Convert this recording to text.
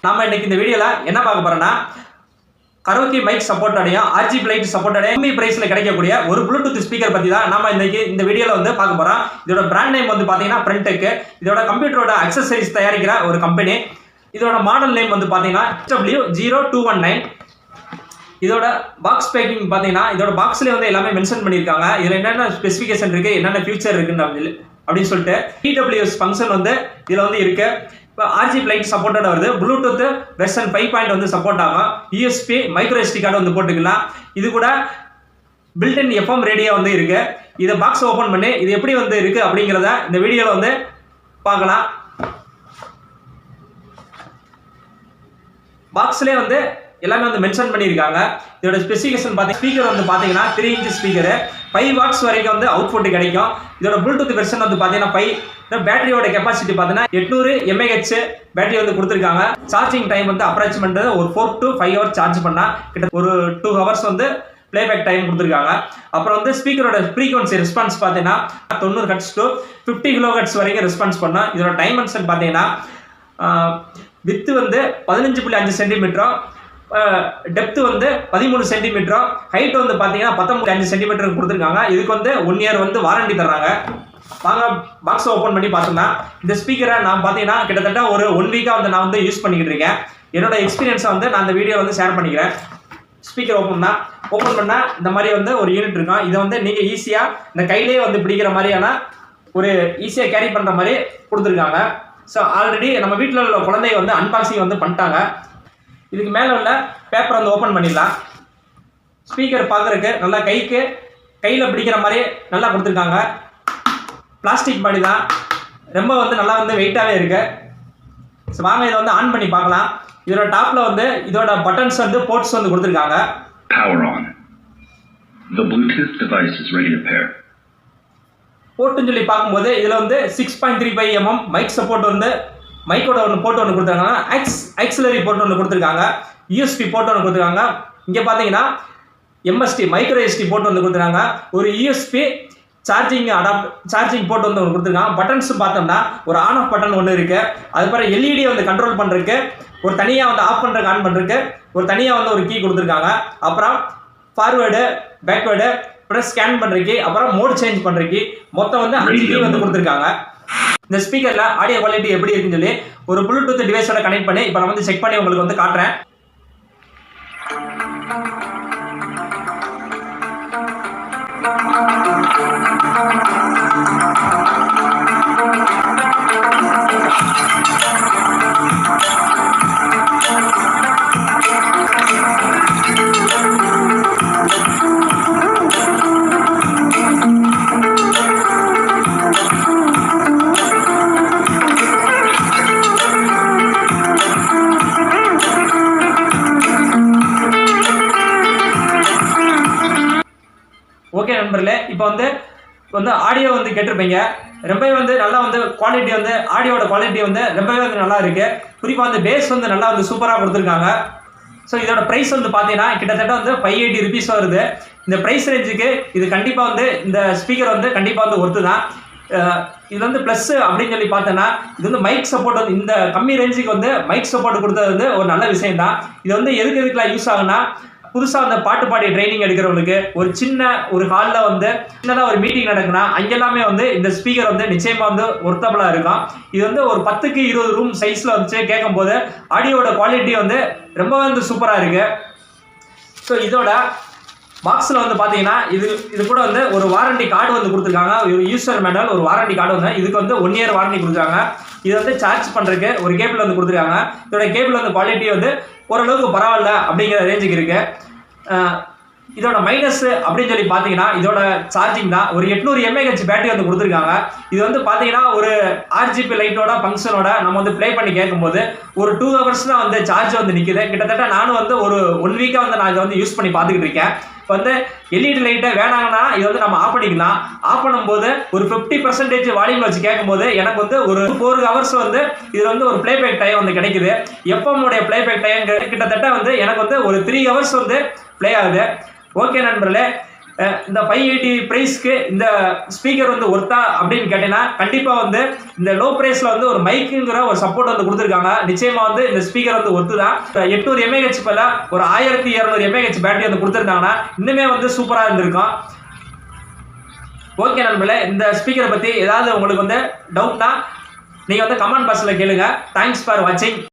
நாம இன்னைக்கு இந்த வீடியோல என்ன பார்க்க போறோம்னா கரோக்கி மைக் சப்போர்ட்டோடையும் RGB லைட் சப்போர்ட்டோடையும் கம்மி பிரைஸ்ல கிடைக்கக்கூடிய ஒரு ப்ளூடூத் ஸ்பீக்கர் பத்தி தான் நாம இன்னைக்கு இந்த வீடியோல வந்து பார்க்க போறோம். இதோட பிராண்ட் நேம் வந்து பாத்தீங்கன்னா Frontech. இதோட கம்ப்யூட்டரோட அக்சஸரிஸ் தயாரிக்கிற ஒரு கம்பெனி. இதோட மாடல் நேம் வந்து பாத்தீங்கன்னா HW0219. இதோட பாக்ஸ் பேக்கிங் பாத்தீங்கன்னா இதோட பாக்ஸ்லயே வந்து எல்லாமே மென்ஷன் பண்ணிருக்காங்க. இதுல என்னென்ன ஸ்பெசிஃபிகேஷன் இருக்கு, என்னென்ன ஃபியூச்சர் இருக்குன்னு அப்படின்னு சொல்லிட்டு TWS ஃபங்க்ஷன் வந்து இதுல வந்து இருக்கு. RGB லைட் சப்போர்ட்டோட வருது. ப்ளூடூத் வெர்ஷன் 5.0 வந்து சப்போர்ட் ஆகும். USB மைக்ரோ SD கார்டு வந்து போட்டுக்கலாம். இது கூட பில்ட்-இன் FM ரேடியோ வந்து இருக்கு. இதை பாக்ஸ் ஓபன் பண்ணி இது எப்படி வந்து இருக்கு அப்படிங்கறத இந்த வீடியோல வந்து பார்க்கலாம். பாக்ஸ்லயே வந்து எல்லாமே வந்து மென்ஷன் பண்ணியிருக்காங்க. இதோட ஸ்பெசிஃபிகேஷன் ஸ்பீக்கர் வந்து பாத்தீங்கன்னா 3 இன்ச் ஸ்பீக்கர், 5 வாட்ஸ் வரைக்கும் வந்து அவுட்புட் கிடைக்கும். இதோட ப்ளூடூத் வெர்ஷன் வந்து பாத்தீங்கன்னா 5. பேட்டரியோட கெப்பாசிட்டி பாத்தீங்கன்னா 800 mAh பேட்டரி வந்து கொடுத்துருக்காங்க. சார்ஜிங் டைம் வந்து அப்ராக்சிமேட் ஒரு 4 to 5 ஹவர் சார்ஜ் பண்ணா கிட்ட ஒரு 2 ஹவர்ஸ் வந்து பிளேபேக் டைம் கொடுத்துருக்காங்க. அப்புறம் வந்து ஸ்பீக்கரோட ஃப்ரீக்வன்சி ரெஸ்பான்ஸ் பாத்தீங்கன்னா 90 Hz to 50 kHz வரைக்கும் ரெஸ்பான்ஸ் பண்ணா. இதோட டைமென்ஷன் பாத்தீங்கன்னா வித் வந்து 15.5 சென்டிமீட்டரும், டெப்த் வந்து 13 சென்டிமீட்டரும், ஹைட் வந்து பாத்தீங்கன்னா 19.5 சென்டிமீட்டர் கொடுத்துருக்காங்க. இதுக்கு வந்து 1 இயர் வந்து வாரண்டி தர்றாங்க. வாங்க பாக்ஸ் ஓபன் பண்ணி பார்த்தோம்னா இந்த ஸ்பீக்கரை நான் பாத்தீங்கன்னா கிட்டத்தட்ட ஒரு 1 வீக்கா வந்து நான் வந்து யூஸ் பண்ணிக்கிட்டு இருக்கேன். என்னோட எக்ஸ்பீரியன்ஸை வந்து நான் இந்த வீடியோ வந்து ஷேர் பண்ணிக்கிறேன். ஸ்பீக்கர் ஓபன் பண்ணா இந்த மாதிரி வந்து ஒரு யூனிட் இருக்கும். இதை வந்து நீங்க ஈஸியா இந்த கையிலேயே வந்து பிடிக்கிற மாதிரியான ஒரு ஈஸியா கேரி பண்ற மாதிரி கொடுத்துருக்காங்க. ஸோ ஆல்ரெடி நம்ம வீட்டில் உள்ள குழந்தைய வந்து அன்பாக்சிங் வந்து பண்ணிட்டாங்க. இதுக்கு மேலே உள்ள பேப்பர் வந்து ஓப்பன் பண்ணிடலாம். ஸ்பீக்கர் பார்க்குறதுக்கு நல்லா கையில் பிடிக்கிற மாதிரி நல்லா கொடுத்துருக்காங்க. பிளாஸ்டிக் பாடி தான், ரொம்ப வந்து நல்லா வந்து வெயிட்டாகவே இருக்கு. ஸோ வாங்க இதை வந்து ஆன் பண்ணி பார்க்கலாம். இதோட டாப்பில் வந்து இதோட பட்டன்ஸ் வந்து போர்ட்ஸ் வந்து கொடுத்துருக்காங்க. Power on. The Bluetooth device is ready to pair. போர்ட்டுன்னு சொல்லி பார்க்கும்போது இதில் வந்து 6.35 mm மைக் சப்போர்ட் வந்து மைக்கோட ஒன்று போர்ட் ஒன்று கொடுத்துருக்காங்க. ஆக்சிலரி போர்ட் ஒன்று கொடுத்துருக்காங்க. USB போர்ட் ஒன்று கொடுத்துருக்காங்க. இங்கே பார்த்தீங்கன்னா MST மைக்ரோ SD போர்ட் வந்து கொடுத்துருக்காங்க. ஒரு USB சார்ஜிங் போர்ட் வந்து ஒன்று கொடுத்துருக்காங்க. பட்டன்ஸ் பார்த்தோம்னா ஒரு ஆன் ஆஃப் பட்டன் ஒன்று இருக்கு. அதுக்கப்புறம் LED வந்து கண்ட்ரோல் பண்ணுறதுக்கு ஒரு தனியாக வந்து ஆஃப் பண்ணுறதுக்கு ஆன் பண்ணுறதுக்கு ஒரு தனியாக வந்து ஒரு கீ கொடுத்துருக்காங்க. அப்புறம் ஃபார்வேர்டு பேக்வேர்டு அப்புறம் ஸ்கேன் பண்ணுறதுக்கு அப்புறம் மோட் சேஞ்ச் பண்ணுறதுக்கு மொத்தம் வந்து 5 கீ வந்து கொடுத்துருக்காங்க. இந்த ஸ்பீக்கர்ல ஆடியோ குவாலிட்டி எப்படி இருக்குன்னு சொல்லி ஒரு ப்ளூடூத் டிவைஸோட கனெக்ட் பண்ணி இப்போ நான் வந்து செக் பண்ணி உங்களுக்கு வந்து காட்டுறேன். ஓகே நண்பர்களே, இப்போ வந்து ஆடியோ வந்து கேட்டிருப்பீங்க. ரொம்பவே வந்து நல்லா வந்து குவாலிட்டி வந்து ஆடியோட குவாலிட்டி வந்து ரொம்பவே வந்து நல்லா இருக்கு. குறிப்பாக வந்து பேஸ் வந்து நல்லா வந்து சூப்பராக கொடுத்துருக்காங்க. ஸோ இதோட ப்ரைஸ் வந்து பார்த்தீங்கன்னா கிட்டத்தட்ட வந்து 580 rupees வருது. இந்த ப்ரைஸ் ரேஞ்சுக்கு இது கண்டிப்பாக வந்து இந்த ஸ்பீக்கர் வந்து கண்டிப்பாக வந்து ஒர்த்து தான். இது வந்து ப்ளஸ் அப்படின்னு சொல்லி பார்த்தோன்னா இது வந்து மைக் சப்போர்ட் வந்து இந்த கம்மி ரேஞ்சுக்கு வந்து மைக் சப்போர்ட் கொடுத்தது வந்து ஒரு நல்ல விஷயம் தான். இது வந்து எதுக்கெல்லாம் யூஸ் ஆகுனா புதுசாக அந்த பாட்டு பாடி ட்ரைனிங் எடுக்கிறவங்களுக்கு ஒரு ஹாலில் வந்து சின்னதாக ஒரு மீட்டிங் நடக்குன்னா அங்கெல்லாமே வந்து இந்த ஸ்பீக்கர் வந்து நிச்சயமாக வந்து ஒர்த்தபிளாக இருக்கும். இது வந்து ஒரு 10க்கு 20 ரூம் சைஸில் வந்து கேட்கும்போது ஆடியோட குவாலிட்டி வந்து ரொம்ப வந்து சூப்பராக இருக்கு. ஸோ இதோட பாக்ஸில் வந்து பார்த்தீங்கன்னா இது கூட வந்து ஒரு வாரண்டி கார்டு வந்து கொடுத்துருக்காங்க. ஒரு யூசர் மேனுவல் ஒரு வாரண்டி கார்டு வந்து இதுக்கு வந்து 1 இயர் வாரண்டி கொடுத்துருக்காங்க. இது வந்து சார்ஜ் பண்ணுறதுக்கு ஒரு கேபிள் வந்து கொடுத்துருக்காங்க. இதோட கேபிள் வந்து குவாலிட்டி வந்து ஓரளவுக்கு பரவாயில்ல அப்படிங்கிற ரேஞ்சுக்கு இருக்கு. இதோட மைனஸ் அப்படின்னு சொல்லி பார்த்தீங்கன்னா இதோட சார்ஜிங் தான். ஒரு 800 mAh பேட்டரி வந்து கொடுத்துருக்காங்க. இது வந்து பார்த்தீங்கன்னா ஒரு RGB லைட்டோட ஃபங்க்ஷனோட நம்ம வந்து ப்ளே பண்ணி கேட்கும்போது ஒரு 2 ஹவர்ஸ் தான் வந்து சார்ஜ் வந்து நிற்குது. கிட்டத்தட்ட நானும் வந்து ஒரு 1 வீக்காக வந்து நான் இதை வந்து யூஸ் பண்ணி பார்த்துக்கிட்டு இருக்கேன். இப்போ வந்து LED லைட்டை வேணாங்கன்னா இது வந்து நம்ம ஆஃப் பண்ணிக்கலாம். ஆஃப் பண்ணும்போது ஒரு 50% வால்யூம் வச்சு கேட்கும்போது எனக்கு வந்து ஒரு 4 ஹவர்ஸ் வந்து இது வந்து ஒரு பிளேபேக் டைம் வந்து கிடைக்குது. FM உடைய பிளேபேக் டைம் கிட்டத்தட்ட வந்து எனக்கு வந்து ஒரு 3 ஹவர்ஸ் வந்து ப்ளே ஆகுது. ஓகே நண்பர்களே, இந்த 580 ப்ரைஸ்க்கு இந்த ஸ்பீக்கர் வந்து ஒர்த்தா அப்படின்னு கேட்டீங்கன்னா கண்டிப்பாக வந்து இந்த லோ ப்ரைஸில் வந்து ஒரு மைக்குங்கிற ஒரு சப்போர்ட் வந்து கொடுத்துருக்காங்க. நிச்சயமாக வந்து இந்த ஸ்பீக்கர் வந்து ஒர்த்து தான். 800 mAh போல ஒரு 1200 mAh பேட்டரி வந்து கொடுத்துருந்தாங்கன்னா இன்னுமே வந்து சூப்பராக இருந்திருக்கும். ஓகே நண்பர்களே, இந்த ஸ்பீக்கரை பற்றி ஏதாவது உங்களுக்கு வந்து டவுட்னா நீங்கள் வந்து கமெண்ட் பாக்ஸில் கேளுங்க. தேங்க்ஸ் ஃபார் வாட்சிங்.